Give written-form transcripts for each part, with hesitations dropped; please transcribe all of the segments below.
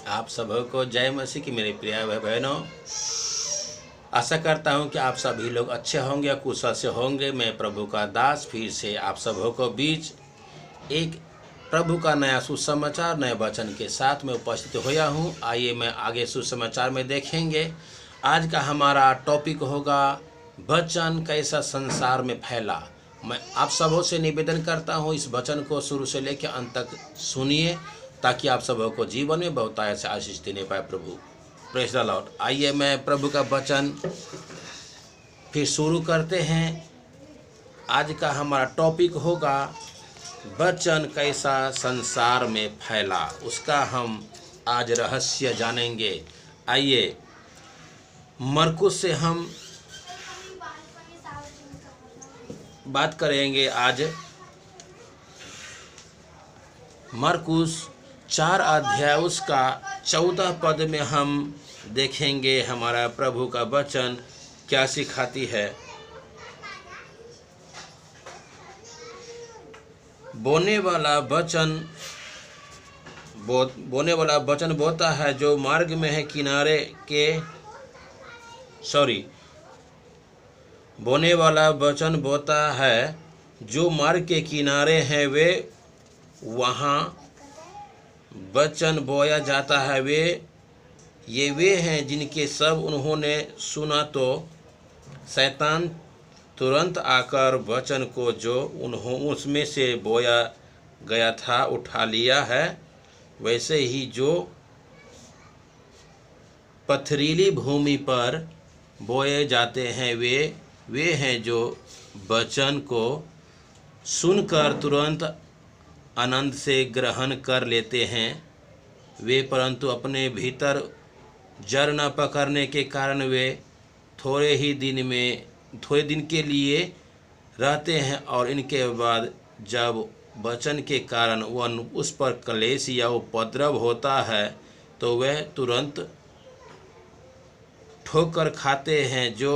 आप सबों को जय मसीह की मेरे प्रिय भाई बहनों। आशा करता हूं कि आप सभी लोग अच्छे होंगे, कुशल से होंगे। मैं प्रभु का दास फिर से आप सबों को बीच एक प्रभु का नया सुसमाचार नए वचन के साथ में उपस्थित होया हूं। आइए मैं आगे सुसमाचार में देखेंगे। आज का हमारा टॉपिक होगा वचन कैसा संसार में फैला। मैं आप सबों से निवेदन करता हूं इस वचन को शुरू से लेकर अंत तक सुनिए, ताकि आप सबों को जीवन में बहुत ऐसे आशीष देने पाए प्रभु। Praise the Lord. आइए मैं प्रभु का वचन फिर शुरू करते हैं। आज का हमारा टॉपिक होगा वचन कैसा संसार में फैला। उसका हम आज रहस्य जानेंगे। आइए मरकुस से हम बात करेंगे। आज मरकुस 4 अध्याय उसका 14 पद में हम देखेंगे हमारा प्रभु का वचन क्या सिखाती है। बोने वाला वचन बोता है जो मार्ग में है बोने वाला वचन बोता है जो मार्ग के किनारे हैं, वे वहाँ वचन बोया जाता है। वे हैं जिनके सब उन्होंने सुना तो शैतान तुरंत आकर वचन को जो उसमें से बोया गया था उठा लिया है। वैसे ही जो पथरीली भूमि पर बोए जाते हैं, वे हैं जो वचन को सुनकर तुरंत आनंद से ग्रहण कर लेते हैं। वे परंतु अपने भीतर जड़ न पकड़ने के कारण वे थोड़े दिन के लिए रहते हैं, और इनके बाद जब वचन के कारण उस पर क्लेश या उपद्रव होता है तो वह तुरंत ठोकर खाते हैं। जो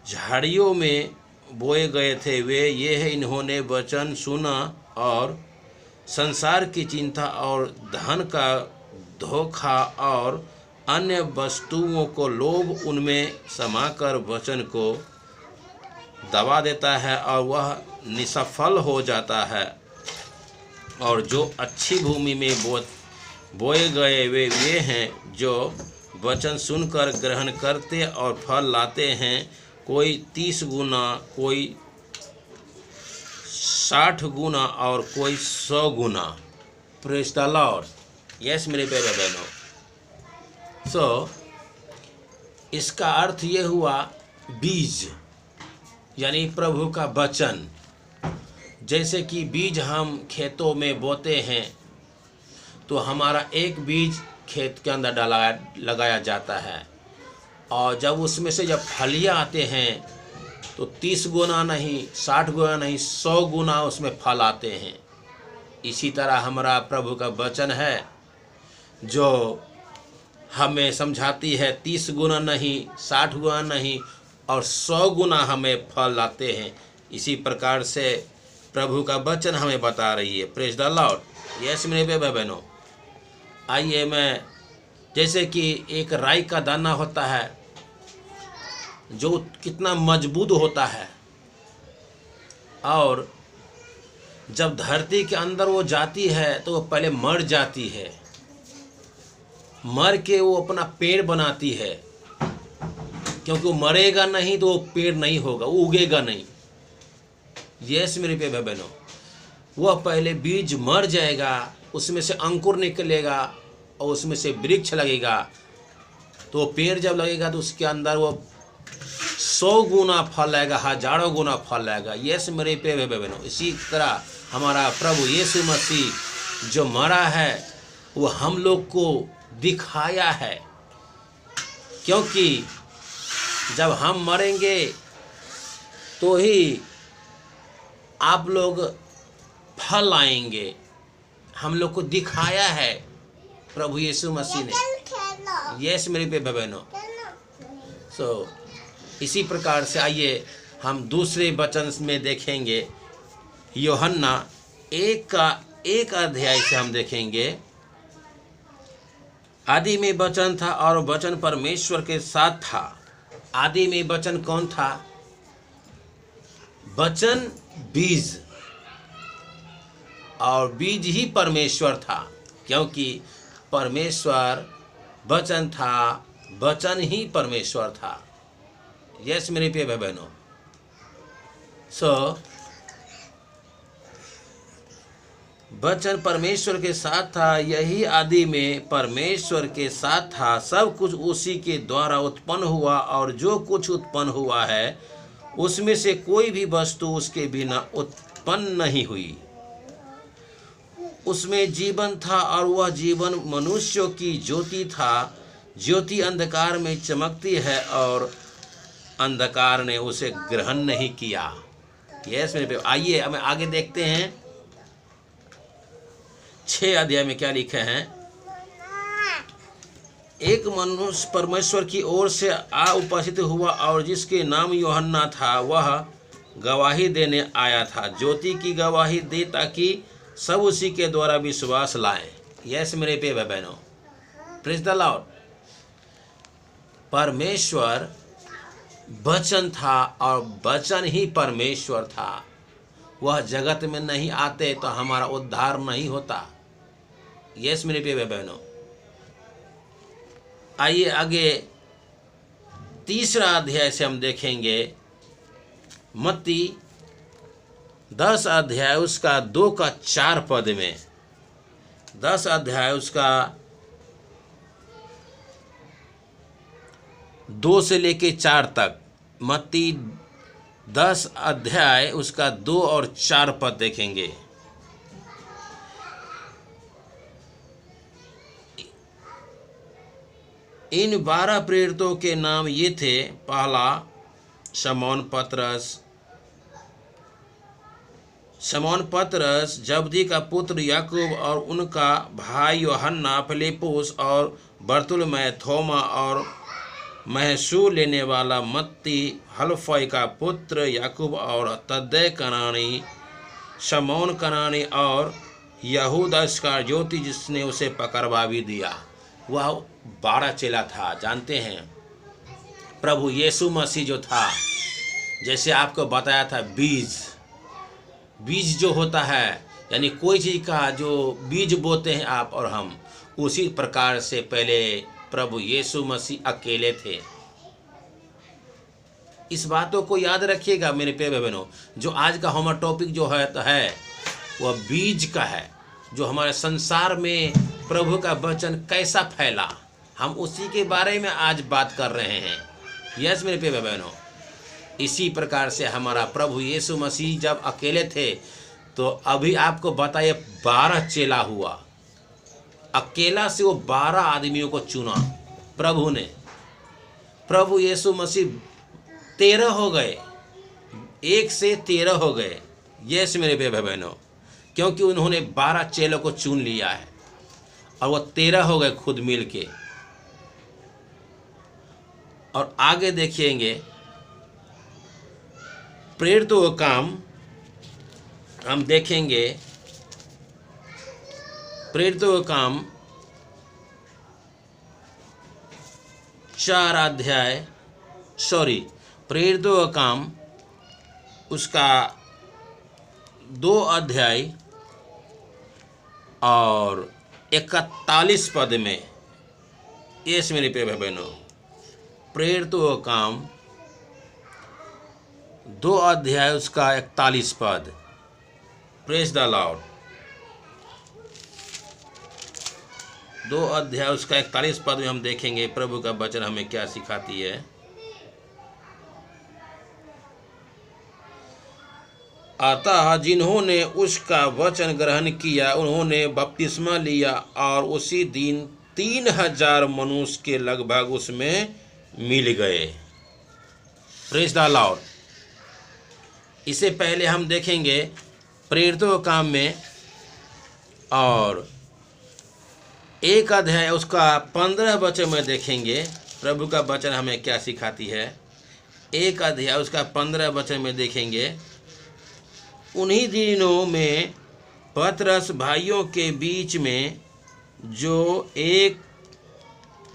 झाड़ियों में बोए गए थे ये है, इन्होंने वचन सुना और संसार की चिंता और धन का धोखा और अन्य वस्तुओं को लोभ उनमें समाकर वचन को दबा देता है और वह निष्फल हो जाता है। और जो अच्छी भूमि में बोए गए वे हैं जो वचन सुनकर ग्रहण करते और फल लाते हैं, कोई 30 गुना, कोई 60 गुना और कोई 100 गुना। Praise the Lord. यस मेरे प्यारे बहनों। सो इसका अर्थ ये हुआ बीज, यानी प्रभु का वचन। जैसे कि बीज हम खेतों में बोते हैं तो हमारा एक बीज खेत के अंदर लगाया जाता है, और जब उसमें से जब फलियाँ आते हैं तो 30 गुना नहीं, 60 गुना नहीं, 100 गुना उसमें फल आते हैं। इसी तरह हमारा प्रभु का वचन है जो हमें समझाती है 30 गुना नहीं, 60 गुना नहीं और 100 गुना हमें फल लाते हैं। इसी प्रकार से प्रभु का वचन हमें बता रही है। Praise the Lord. यस मेरे भाई बहनों। आइए मैं, जैसे कि एक राई का दाना होता है जो कितना मजबूत होता है, और जब धरती के अंदर वो जाती है तो वो पहले मर जाती है, मर के वो अपना पेड़ बनाती है, क्योंकि वो मरेगा नहीं तो वो पेड़ नहीं होगा, वो उगेगा नहीं। यस मेरे पे बहनों, वह पहले बीज मर जाएगा, उसमें से अंकुर निकलेगा और उसमें से वृक्ष लगेगा, तो पेड़ जब लगेगा तो उसके अंदर वो 100 गुना फल लाएगा, हजारों गुना फल लाएगा। यस मेरे प्रिय बहनों। इसी तरह हमारा प्रभु यीशु मसीह जो मरा है वो हम लोग को दिखाया है, क्योंकि जब हम मरेंगे तो ही आप लोग फल आएंगे। हम लोग को दिखाया है प्रभु यीशु मसीह ने। यस मेरे पे बहनों। सो इसी प्रकार से आइए हम दूसरे वचन में देखेंगे। यूहन्ना 1 का 1 अध्याय से हम देखेंगे आदि में वचन था और वचन परमेश्वर के साथ था। आदि में वचन कौन था? वचन बीज, और बीज ही परमेश्वर था, क्योंकि परमेश्वर वचन था, वचन ही परमेश्वर था। यस मेरे प्रिय भाई बहनों, वचन परमेश्वर के साथ था, यही आदि में परमेश्वर के साथ था। सब कुछ उसी के द्वारा उत्पन्न हुआ, और जो कुछ उत्पन्न हुआ है उसमें से कोई भी वस्तु उसके बिना उत्पन्न नहीं हुई। उसमें जीवन था, और वह जीवन मनुष्यों की ज्योति था। ज्योति अंधकार में चमकती है, और अंधकार ने उसे ग्रहण नहीं किया। यस मेरे पे, आइए हमें आगे देखते हैं 6 अध्याय में क्या लिखे हैं। एक मनुष्य परमेश्वर की ओर से आ उपस्थित हुआ, और जिसके नाम यूहन्ना था, वह गवाही देने आया था, ज्योति की गवाही दे, ताकि सब उसी के द्वारा विश्वास लाएं। यस मेरे प्रिय भाई बहनों, प्रेज द लॉर्ड। परमेश्वर वचन था, और वचन ही परमेश्वर था। वह जगत में नहीं आते तो हमारा उद्धार नहीं होता। यस मेरे प्रिय बहनों, आइए आगे 3 अध्याय से हम देखेंगे। मत्ती 10 अध्याय उसका 2 का 4 पद में, 10 अध्याय उसका 2 से लेके 4 तक। मत्ती 10 अध्याय उसका 2 और 4 पद देखेंगे। इन 12 प्रेरितों के नाम ये थे। पहला शमौन पतरस, जबदी का पुत्र याकूब, और उनका भाई यूहन्ना, फिलिप्पुस और बरतुलमै, थोमा और महसू लेने वाला मत्ती, हलफई का पुत्र याकूब, और तद्दै कनानी, शमौन कनानी, और यहूदा इस्करियोती, जिसने उसे पकड़वा भी दिया। वह 12 चेला था। जानते हैं प्रभु यीशु मसीह जो था, जैसे आपको बताया था, बीज जो होता है, यानी कोई चीज़ का जो बीज बोते हैं आप और हम, उसी प्रकार से पहले प्रभु यीशु मसीह अकेले थे। इस बातों को याद रखिएगा मेरे प्रिय बहनों। जो आज का हमारा टॉपिक जो है वह बीज का है, जो हमारे संसार में प्रभु का वचन कैसा फैला, हम उसी के बारे में आज बात कर रहे हैं। यस मेरे प्रिय बहनों, इसी प्रकार से हमारा प्रभु यीशु मसीह जब अकेले थे, तो अभी आपको बताइए 12 चेला हुआ। अकेला से वो 12 आदमियों को चुना प्रभु ने। प्रभु यीशु मसीह 13 हो गए, 1 से 13 हो गए। यस मेरे प्रिय बहनों, क्योंकि उन्होंने 12 चेलों को चुन लिया है, और वो 13 हो गए खुद मिल के। और आगे देखिएंगे प्रेरितों का काम, हम देखेंगे प्रेरितों का काम 4 अध्याय, प्रेरितों का काम उसका 2 अध्याय और 41 पद में। यस मेरे प्रिय भाई बहनों, प्रेरितों का काम 2 अध्याय उसका 41 पद। Praise the Lord. 2 अध्याय उसका 41 पद में हम देखेंगे प्रभु का वचन हमें क्या सिखाती है। अतः जिन्होंने उसका वचन ग्रहण किया, उन्होंने बपतिस्मा लिया, और उसी दिन 3000 मनुष्य के लगभग उसमें मिल गए। Praise the Lord. इससे पहले हम देखेंगे प्रेरितों के काम में, और 1 अध्याय उसका 15 वचन में देखेंगे प्रभु का वचन हमें क्या सिखाती है। 1 अध्याय उसका 15 वचन में देखेंगे। उन्हीं दिनों में पतरस भाइयों के बीच में, जो एक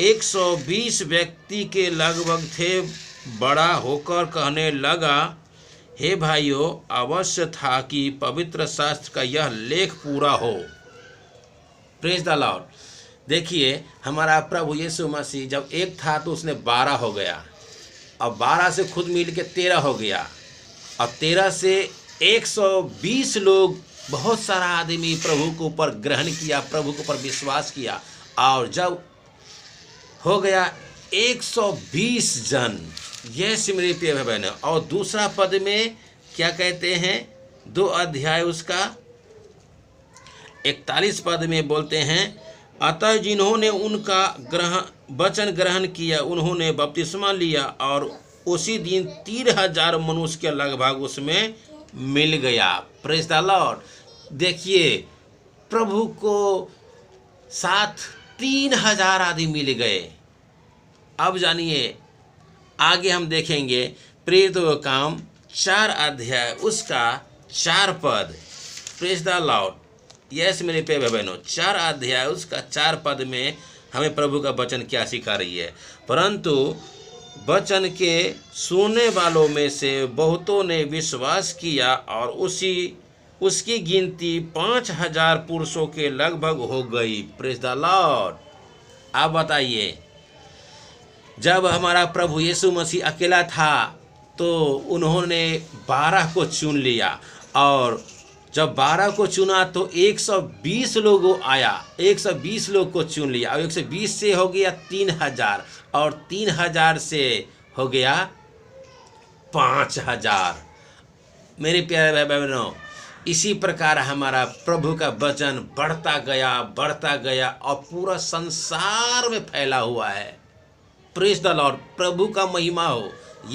120 व्यक्ति के लगभग थे। बड़ा होकर कहने लगा, हे भाइयों, अवश्य था कि पवित्र शास्त्र का यह लेख पूरा हो। Praise the Lord. देखिए, हमारा प्रभु यीशु मसीह जब एक था तो उसने 12 हो गया, अब 12 से खुद मिल के 13 हो गया, अब 13 से 120 लोग, बहुत सारा आदमी प्रभु के ऊपर ग्रहण किया, प्रभु के ऊपर विश्वास किया। और जब हो गया 120 जन, यह मेरे प्रिय भाई बहनों। और दूसरा पद में क्या कहते हैं, 2 अध्याय उसका 41 पद में बोलते हैं, अतः जिन्होंने उनका वचन ग्रहण किया उन्होंने बपतिस्मा लिया और उसी दिन 3,000 मनुष्य के लगभग उसमें मिल गया। Praise the Lord. देखिए, प्रभु को साथ 3,000 आदमी मिल गए। अब जानिए, आगे हम देखेंगे प्रेरितों का काम 4 अध्याय उसका 4 पद। Praise the Lord. यस मेरे प्रिय भाई बहनों, 4 अध्याय उसका 4 पद में हमें प्रभु का वचन क्या सिखा रही है। परंतु वचन के सुनने वालों में से बहुतों ने विश्वास किया और उसकी गिनती 5,000 पुरुषों के लगभग हो गई। Praise the Lord. आप बताइए, जब हमारा प्रभु यीशु मसीह अकेला था तो उन्होंने 12 को चुन लिया, और जब 12 को चुना तो 120 लोगों आया, 120 लोग को चुन लिया, और 120 से हो गया 3,000, और 3,000 से हो गया 5,000। मेरे प्यारे भाई बहनों, इसी प्रकार हमारा प्रभु का वचन बढ़ता गया और पूरा संसार में फैला हुआ है। Praise the Lord. प्रभु का महिमा हो।